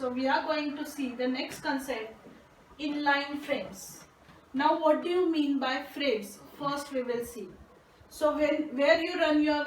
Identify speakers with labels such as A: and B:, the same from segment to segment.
A: So we are going to see the next concept, inline frames. Now what do you mean by frames? First we will see. So where you run your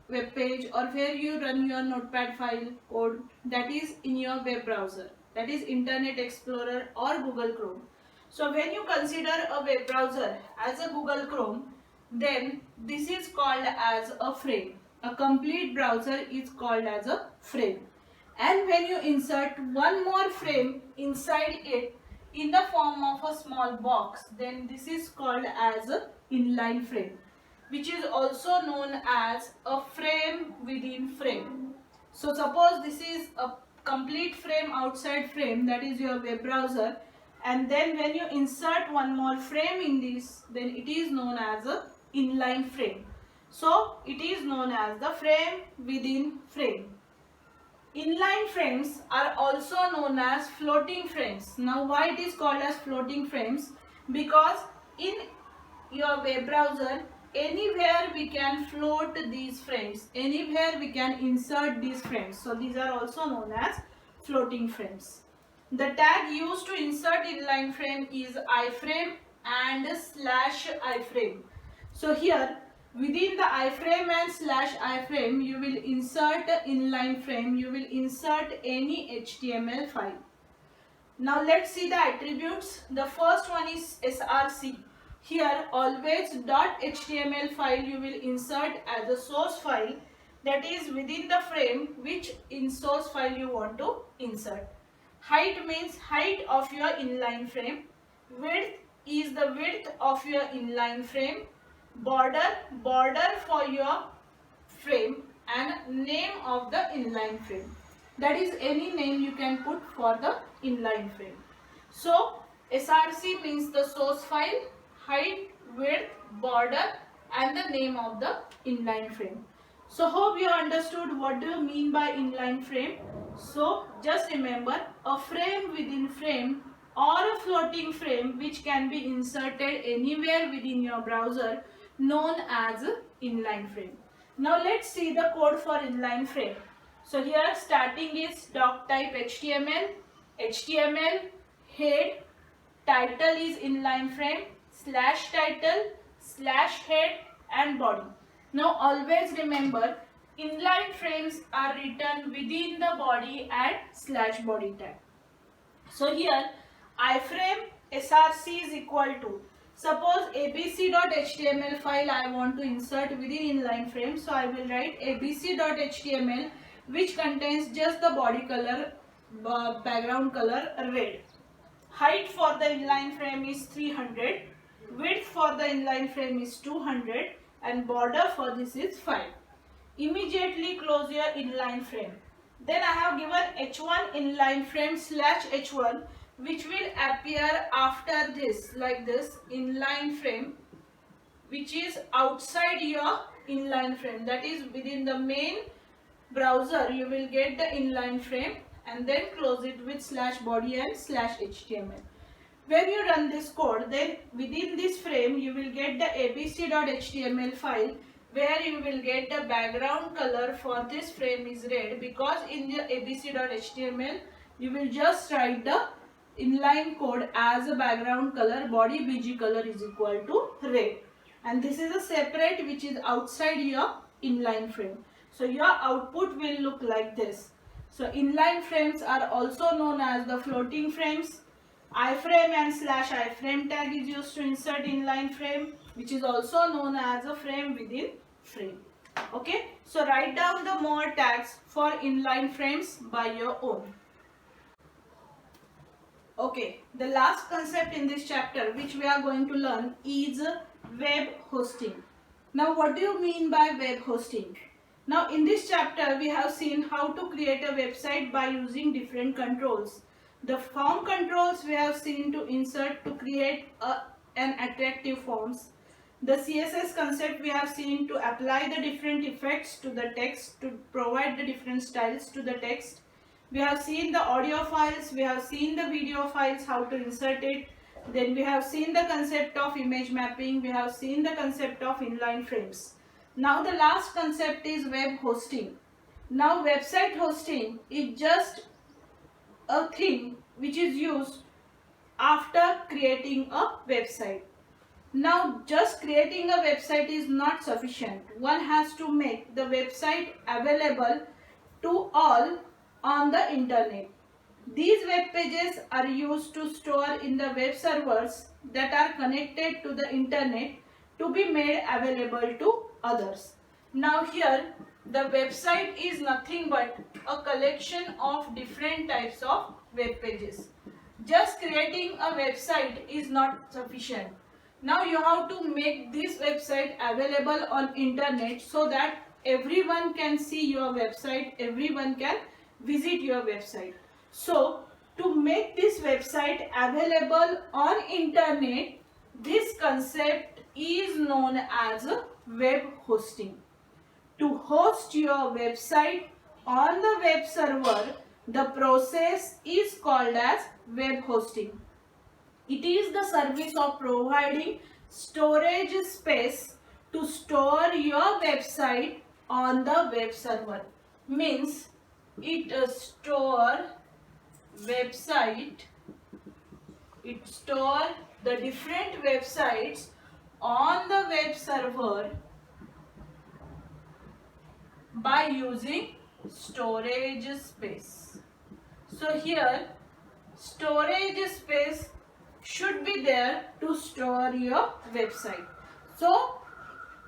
A: web page or where you run your notepad file code, that is in your web browser, that is Internet Explorer or Google Chrome. So when you consider a web browser as a Google Chrome, then this is called as a frame. A complete browser is called as a frame. And when you insert one more frame inside it in the form of a small box, then this is called as a inline frame, which is also known as a frame within frame. So suppose this is a complete frame outside frame, that is your web browser, and then when you insert one more frame in this, then it is known as a inline frame. So it is known as the frame within frame. Inline frames are also known as floating frames. Now why it is called as floating frames? Because in your web browser, anywhere we can float these frames, anywhere we can insert these frames. So these are also known as floating frames. The tag used to insert inline frame is iframe and /iframe. So here within the iframe and /iframe you will insert inline frame, you will insert any HTML file. Now let's see the attributes. The first one is src. Here always .html file you will insert as a source file, that is within the frame which in source file you want to insert. Height means height of your inline frame. Width is the width of your inline frame. Border for your frame, and name of the inline frame. That is any name you can put for the inline frame. So src means the source file, height, width, border, and the name of the inline frame. So hope you understood what do you mean by inline frame. So just remember, a frame within frame or a floating frame which can be inserted anywhere within your browser, known as inline frame. Now let's see the code for inline frame. So here starting is doc type HTML, head, title is inline frame, /title, /head, and body. Now always remember, inline frames are written within the body and /body tag. So here iframe src is equal to, suppose abc.html file I want to insert within inline frame, so I will write abc.html which contains just the body color, background color red. Height for the inline frame is 300, width for the inline frame is 200, and border for this is 5. Immediately close your inline frame. Then I have given h1 inline frame /h1 which will appear after this, like this, inline frame which is outside your inline frame, that is within the main browser you will get the inline frame, and then close it with /body and /html. When you run this code, then within this frame you will get the abc.html file where you will get the background color for this frame is red, because in the abc.html you will just write the inline code as a background color, body bg color is equal to red, and this is a separate which is outside your inline frame. So your output will look like this. So inline frames are also known as the floating frames. Iframe and /iframe tag is used to insert inline frame, which is also known as a frame within frame. Okay, so write down the more tags for inline frames by your own. Okay, the last concept in this chapter which we are going to learn is web hosting. Now what do you mean by web hosting? Now in this chapter we have seen how to create a website by using different controls. The form controls we have seen to insert to create an attractive forms. The CSS concept we have seen to apply the different effects to the text, to provide the different styles to the text. We have seen the audio files, we have seen the video files, how to insert it. Then we have seen the concept of image mapping, we have seen the concept of inline frames. Now the last concept is web hosting. Now website hosting is just a thing which is used after creating a website. Now, just creating a website is not sufficient. One has to make the website available to all on the internet. These web pages are used to store in the web servers that are connected to the internet to be made available to others. Now here, the website is nothing but a collection of different types of web pages. Just creating a website is not sufficient. Now you have to make this website available on internet so that everyone can see your website, everyone can visit your website. So to make this website available on internet, this concept is known as web hosting. To host your website on the web server, the process is called as web hosting. It is the service of providing storage space to store your website on the web server. Means it store the different websites on the web server by using storage space. So here storage space should be there to store your website. So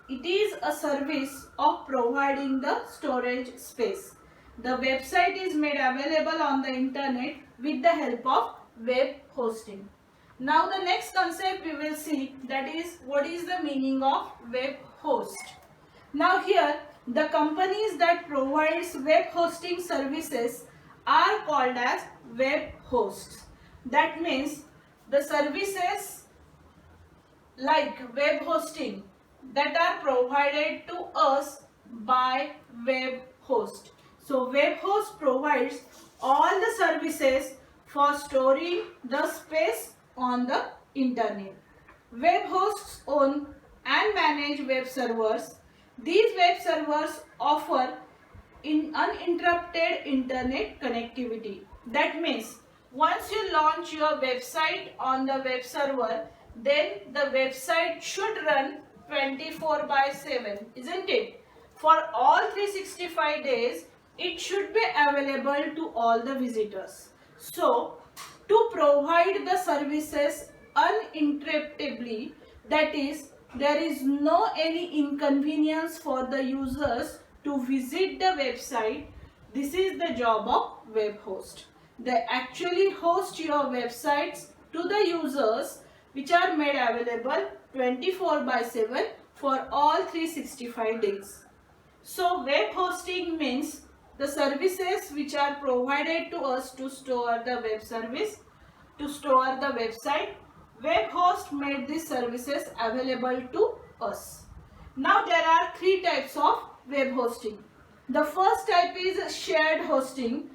A: it is a service of providing the storage space. The website is made available on the internet with the help of web hosting. Now the next concept we will see, that is what is the meaning of web host. Now here the companies that provides web hosting services are called as web hosts. That means the services like web hosting that are provided to us by web host. So web host provides all the services for storing the space on the internet. Web hosts own and manage web servers. These web servers offer uninterrupted internet connectivity. That means once you launch your website on the web server, then the website should run 24/7, isn't it? For all 365 days, it should be available to all the visitors. So, to provide the services uninterruptedly, that is, there is no any inconvenience for the users to visit the website, this is the job of web host. They actually host your websites to the users which are made available 24/7 for all 365 days. So web hosting means the services which are provided to us to store the web service, to store the website. Web host made these services available to us. Now there are three types of web hosting. The first type is shared hosting.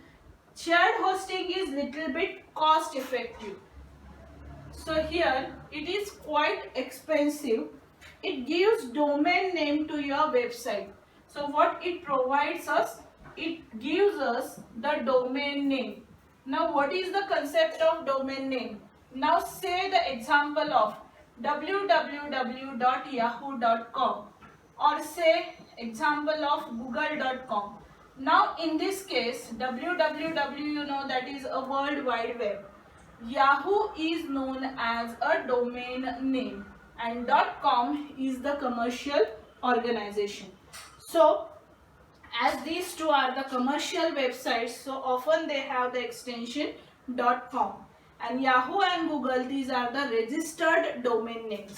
A: Shared hosting is little bit cost effective. So here it is quite expensive. It gives domain name to your website. So what it provides us? It gives us the domain name. Now what is the concept of domain name? Now say the example of www.yahoo.com or say example of google.com. Now in this case www, you know, that is a world wide web. Yahoo is known as a domain name and .com is the commercial organization. So as these two are the commercial websites, so often they have the extension .com, and Yahoo and Google, these are the registered domain names.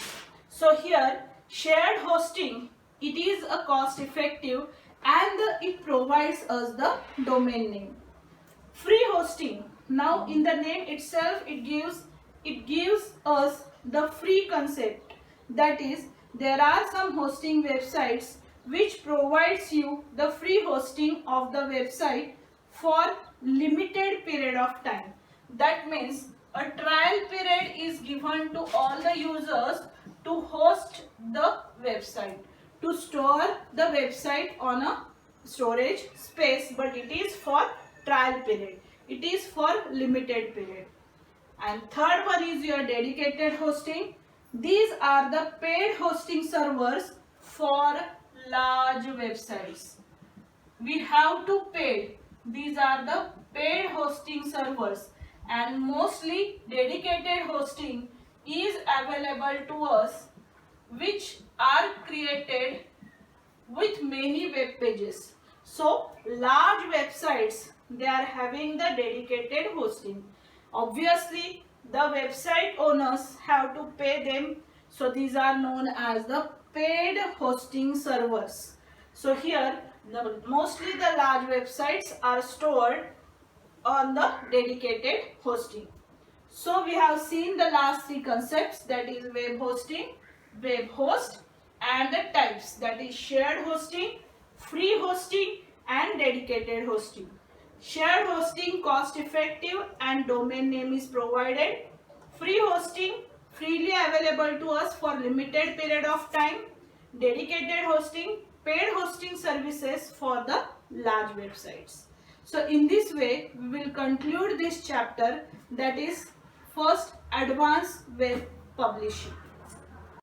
A: So here shared hosting, it is a cost effective and it provides us the domain name. Free hosting, now in the name itself it gives us the free concept. That is, there are some hosting websites which provides you the free hosting of the website for limited period of time. That means a trial period is given to all the users to host the website, to store the website on a storage space, but it is for trial period. It is for limited period. And third one is your dedicated hosting. These are the paid hosting servers for large websites. We have to pay. These are the paid hosting servers, and mostly dedicated hosting is available to us, which are created with many web pages. So large websites, they are having the dedicated hosting. Obviously the website owners have to pay them, so these are known as the paid hosting servers. So here mostly the large websites are stored on the dedicated hosting. So we have seen the last three concepts, that is web hosting, web host, and the types, that is shared hosting, free hosting, and dedicated hosting. Shared hosting cost effective and domain name is provided. Free hosting freely available to us for limited period of time. Dedicated hosting, paid hosting services for the large websites. So in this way we will conclude this chapter, that is first advanced web publishing.